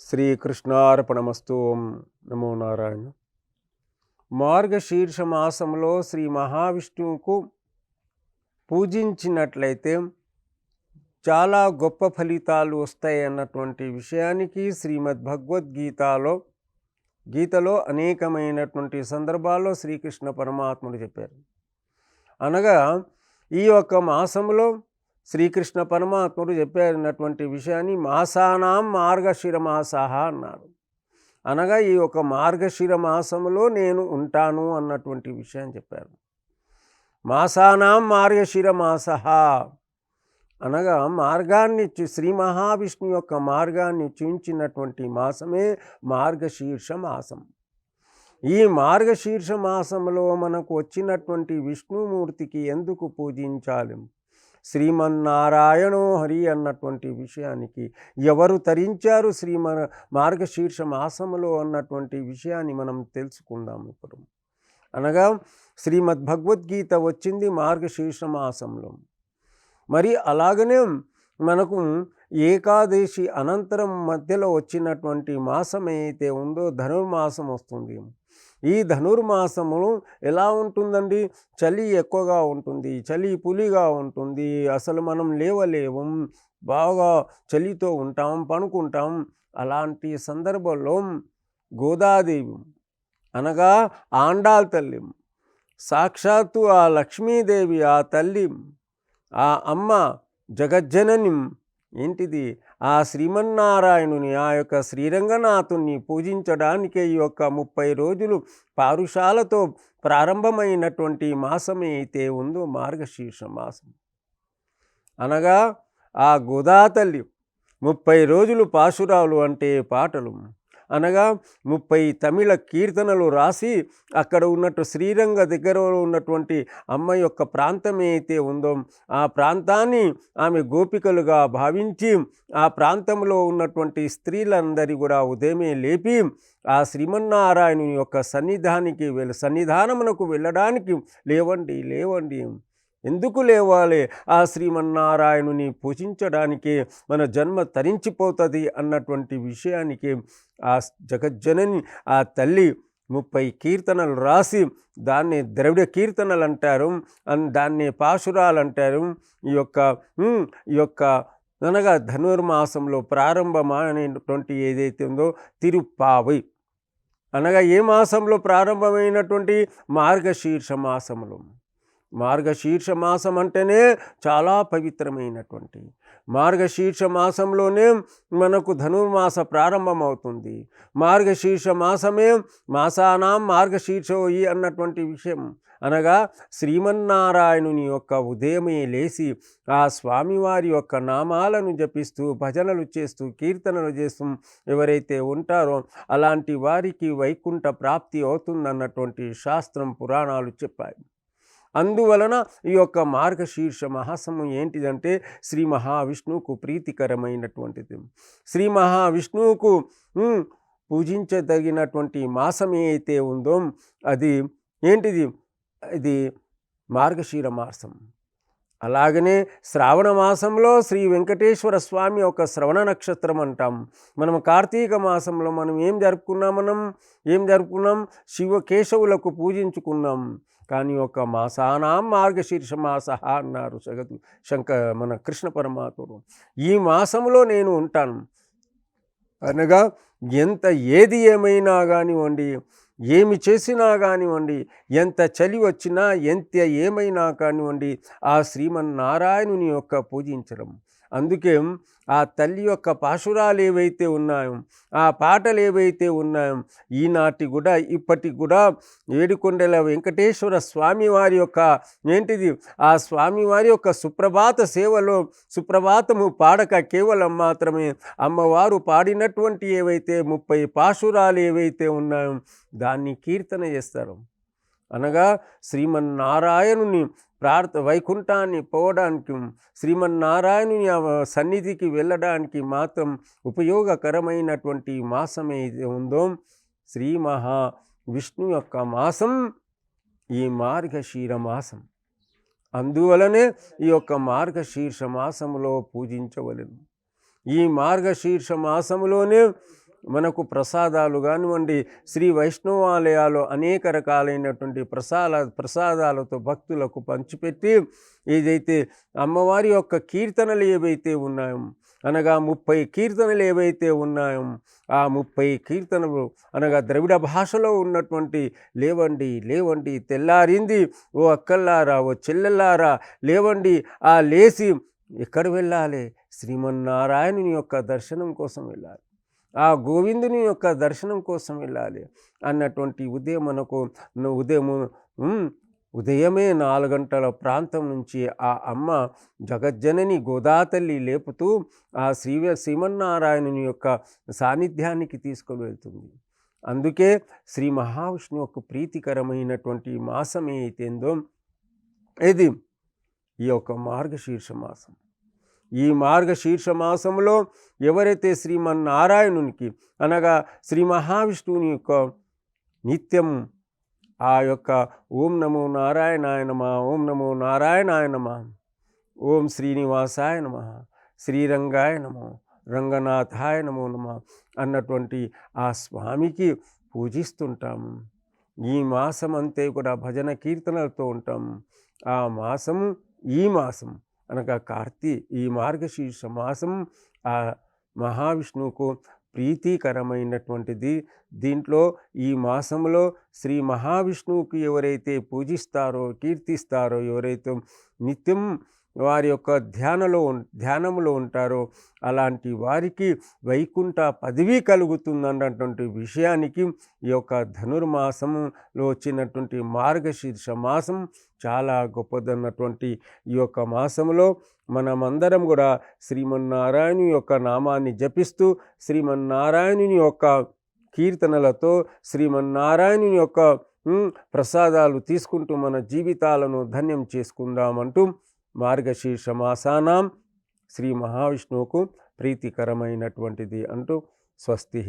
శ్రీకృష్ణార్పణమస్తు. ఓం నమో నారాయణ. మార్గశీర్ష మాసంలో శ్రీ మహావిష్ణువుకు పూజించినట్లయితే చాలా గొప్ప ఫలితాలు వస్తాయి అన్నటువంటి విషయానికి శ్రీమద్ గీతలో అనేకమైనటువంటి సందర్భాల్లో శ్రీకృష్ణ పరమాత్ముడు చెప్పారు. అనగా ఈ యొక్క మాసంలో శ్రీకృష్ణ పరమాత్ముడు చెప్పారన్నటువంటి విషయాన్ని మాసానాం మార్గశిర మాసః అన్నారు. అనగా ఈ యొక్క మార్గశిర మాసంలో నేను ఉంటాను అన్నటువంటి విషయం చెప్పారు. మాసానాం మార్గశిర మాసః అనగా మార్గాన్ని శ్రీ మహావిష్ణు యొక్క మార్గాన్ని చూయించినటువంటి మాసమే మార్గశీర్ష మాసం. ఈ మార్గశీర్ష మాసంలో మనకు వచ్చినటువంటి విష్ణుమూర్తికి ఎందుకు పూజించాలి? శ్రీమన్నారాయణో హరి అన్నటువంటి విషయానికి ఎవరు తరించారు మార్గశీర్ష మాసములో అన్నటువంటి విషయాన్ని మనం తెలుసుకుందాం ఇప్పుడు. అనగా శ్రీమద్ భగవద్గీత వచ్చింది మార్గశీర్ష మాసంలో. మరి అలాగనే మనకు ఏకాదశి అనంతరం మధ్యలో వచ్చినటువంటి మాసం ఏదైతే ఉందో ధనుర్మాసం వస్తుంది. ఈ ధనుర్మాసములు ఎలా ఉంటుందండి? చలి ఎక్కువగా ఉంటుంది, చలి పులిగా ఉంటుంది, అసలు మనం లేవలేము, బాగా చలితో ఉంటాం, పనుకుంటాం. అలాంటి సందర్భంలో గోదాదేవి అనగా ఆండాళ్ తల్లి, సాక్షాత్తు ఆ లక్ష్మీదేవి, ఆ తల్లి, ఆ అమ్మ జగజ్జనని ఏంటిది ఆ శ్రీమన్నారాయణుని, ఆ యొక్క శ్రీరంగనాథుని పూజించడానికే ఈ యొక్క 30 రోజులు పారుషాలతో ప్రారంభమైనటువంటి మాసం అయితే ఉందో మార్గశీర్ష మాసం. అనగా ఆ గోదాతల్లి 30 రోజులు పాశురాలు అంటే పాటలు, అనగా 30 తమిళ కీర్తనలు రాసి అక్కడ ఉన్నట్టు శ్రీరంగ దగ్గర ఉన్నటువంటి అమ్మ యొక్క ప్రాంతం అయితే ఉందో ఆ ప్రాంతాన్ని ఆమె గోపికలుగా భావించి ఆ ప్రాంతంలో ఉన్నటువంటి స్త్రీలందరి కూడా ఉదయమే లేపి ఆ శ్రీమన్నారాయణుని యొక్క సన్నిధానమునకు వెళ్ళడానికి లేవండి లేవండి, ఎందుకు లేవాలి? ఆ శ్రీమన్నారాయణుని పూజించడానికి మన జన్మ తరించిపోతుంది అన్నటువంటి విషయానికి ఆ జగజ్జనని, ఆ తల్లి 30 కీర్తనలు రాసి దాన్ని ద్రవిడ కీర్తనలు అంటారు, దాన్ని పాశురాలు అంటారు. ఈ యొక్క అనగా ధనుర్మాసంలో ప్రారంభమైనటువంటి ఏదైతే ఉందో తిరుప్పావై అనగా ఏ మాసంలో ప్రారంభమైనటువంటి మార్గశీర్ష మాసంలో. మార్గశీర్ష మాసం అంటేనే చాలా పవిత్రమైనటువంటి మార్గశీర్ష మాసంలోనే మనకు ధనుర్మాస ప్రారంభమవుతుంది. మార్గశీర్ష మాసమే మాసానాం మార్గశీర్షోయి అన్నటువంటి విషయం. అనగా శ్రీమన్నారాయణుని యొక్క ఉదయమే లేచి ఆ స్వామివారి యొక్క నామాలను జపిస్తూ భజనలు చేస్తూ కీర్తనలు చేస్తూ ఎవరైతే ఉంటారో అలాంటి వారికి వైకుంఠ ప్రాప్తి అవుతుందన్నటువంటి శాస్త్రం పురాణాలు చెప్పాయి. అందువలన ఈ యొక్క మార్గశీర్ష మాసము ఏంటిదంటే శ్రీ మహావిష్ణువుకు ప్రీతికరమైనటువంటిది. శ్రీ మహావిష్ణువుకు పూజించదగినటువంటి మాసం అయితే ఉందో అది ఏంటిది? ఇది మార్గశీర మాసం. అలాగనే శ్రావణ మాసంలో శ్రీ వెంకటేశ్వర స్వామి ఒక శ్రవణ నక్షత్రం అంటాం. మనం కార్తీక మాసంలో మనం ఏం జరుపుకున్నాం? శివకేశవులకు పూజించుకున్నాం. కానీ ఒక మాసానాం మార్గశీర్ష మాసః అన్నారు మన కృష్ణ పరమాత్ముడు. ఈ మాసంలో నేను ఉంటాను అనగా ఏది ఏమైనా కానివ్వండి, ఏమి చేసినా కానివ్వండి, ఎంత చలి వచ్చినా ఎంత ఏమైనా కానివ్వండి, ఆ శ్రీమన్నారాయణుని యొక్క పూజించడం. అందుకే ఆ తల్లి యొక్క పాశురాలు ఏవైతే ఉన్నాయో, ఆ పాటలు ఏవైతే ఉన్నాయో ఈనాటి కూడా ఇప్పటికి కూడా ఏడుకొండల వెంకటేశ్వర స్వామివారి యొక్క ఆ స్వామివారి యొక్క సుప్రభాత సేవలో సుప్రభాతము పాడక కేవలం మాత్రమే అమ్మవారు పాడినటువంటి ఏవైతే 30 పాశురాలు ఏవైతే ఉన్నాయో దాన్ని కీర్తన చేస్తారు. అనగా శ్రీమన్నారాయణుని వైకుంఠాన్ని పోవడానికి, శ్రీమన్నారాయణుని సన్నిధికి వెళ్ళడానికి మాత్రం ఉపయోగకరమైనటువంటి మాసం ఏది ఉందో శ్రీ మహావిష్ణు యొక్క మాసం ఈ మార్గశీర మాసం. అందువలనే ఈ యొక్క మార్గశీర్ష మాసములో పూజించవలెను. ఈ మార్గశీర్ష మాసములోనే మనకు ప్రసాదాలు కానివ్వండి, శ్రీ వైష్ణవాలయాలు అనేక రకాలైనటువంటి ప్రసాదాలతో భక్తులకు పంచిపెట్టి ఏదైతే అమ్మవారి యొక్క కీర్తనలు ఏవైతే ఉన్నాయో, అనగా 30 కీర్తనలు ఏవైతే ఉన్నాయో, ఆ 30 కీర్తనలు అనగా ద్రవిడ భాషలో ఉన్నటువంటి లేవండి లేవండి తెల్లారింది, ఓ అక్కల్లారా ఓ చెల్లెల్లారా లేవండి, ఆ లేచి ఎక్కడ వెళ్ళాలి? శ్రీమన్నారాయణుని యొక్క దర్శనం కోసం వెళ్ళాలి, ఆ గోవిందుని యొక్క దర్శనం కోసం వెళ్ళాలి అన్నటువంటి ఉదయం మనకు ఉదయమే 4 గంటల ప్రాంతం నుంచి ఆ అమ్మ జగజ్జనని గోదాతల్లి లేపుతూ ఆ శ్రీమన్నారాయణుని యొక్క సాన్నిధ్యానికి తీసుకొని వెళ్తుంది. అందుకే శ్రీ మహావిష్ణువు యొక్క ప్రీతికరమైనటువంటి మాసం ఏదైతేందో ఇది ఈ యొక్క మార్గశీర్ష మాసం. ఈ మార్గశీర్ష మాసంలో ఎవరైతే శ్రీమన్నారాయణునికి అనగా శ్రీ మహావిష్ణువుని యొక్క నిత్యం ఆ యొక్క ఓం నమో నారాయణాయ నమః, ఓం నమో నారాయణాయ నమః, ఓం శ్రీనివాసాయ నమః, శ్రీరంగాయ నమో, రంగనాథాయ నమో నమః అన్నటువంటి ఆ స్వామికి పూజిస్తుంటాము. ఈ మాసం అంతే కూడా భజన కీర్తనలతో ఉంటాము. ఆ మాసము ఈ మాసం అనగా ఈ మార్గశీర్ష మాసం ఆ మహావిష్ణువుకు ప్రీతికరమైనటువంటిది. దీంట్లో ఈ మాసంలో శ్రీ మహావిష్ణువుకి ఎవరైతే పూజిస్తారో కీర్తిస్తారో, ఎవరైతే నిత్యం వారి యొక్క ధ్యానంలో ఉంటారో అలాంటి వారికి వైకుంఠ పదవి కలుగుతుందన్నటువంటి విషయానికి ఈ యొక్క ధనుర్మాసంలో వచ్చినటువంటి మార్గశీర్ష మాసం చాలా గొప్పదన్నటువంటి ఈ యొక్క మాసంలో మనమందరం కూడా శ్రీమన్నారాయణుని యొక్క నామాన్ని జపిస్తూ శ్రీమన్నారాయణుని యొక్క కీర్తనలతో శ్రీమన్నారాయణుని యొక్క ప్రసాదాలు తీసుకుంటూ మన జీవితాలను ధన్యం చేసుకుందామంటూ మార్గశీర్ష మాసానాం శ్రీ మహావిష్ణువుకు ప్రీతికరమైనటువంటిది అంటూ స్వస్తి.